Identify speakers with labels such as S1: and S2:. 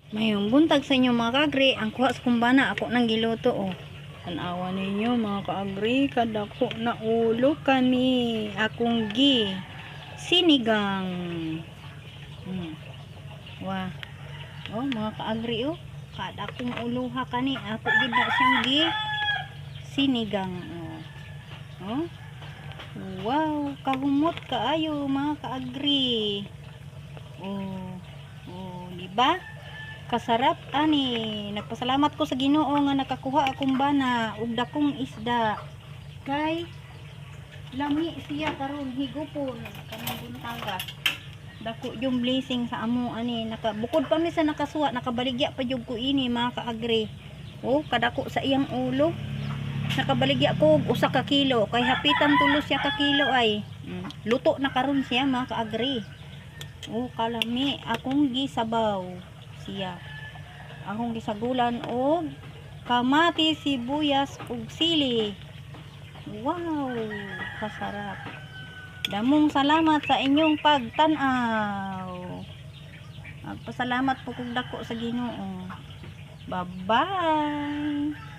S1: Mayong buntag sa inyo mga kaagri, ang kuha sa kumbana ako nang giluto oh. Tanawa ninyo mga kaagri, kadako na ulo kani akong gi sinigang. Wah. Oh mga kaagri oh, kadakong uluha kani ako gid na siyang gi sinigang oh. Oh. Wow, kahumot kaayo mga kaagri. Oh. Oh, di ba? Kasarap ani. Nagpasalamat ko sa Ginoo nga nakakuha akong bana ug dakong isda. Kay lami siya karon higupon kanang buntaga. Dako yung blessing sa amo ani bukod pa mi sa nakasuwa nakabaligya pa jud ko ini mga kaagri. Oh, kadako sa iyang ulo. Nakabaligya ko og 1 ka kilo kay hapitan tulo siya ka kilo ay. Luto na karon siya mga kaagri. Oh, kalami akong gisabaw siya. Akong gisagulan og kamatis, sibuyas ug sili. Wow, kasarap. Damong salamat sa inyong pagtan-aw. Magpasalamat po kung dako sa Ginoo. Bye-bye.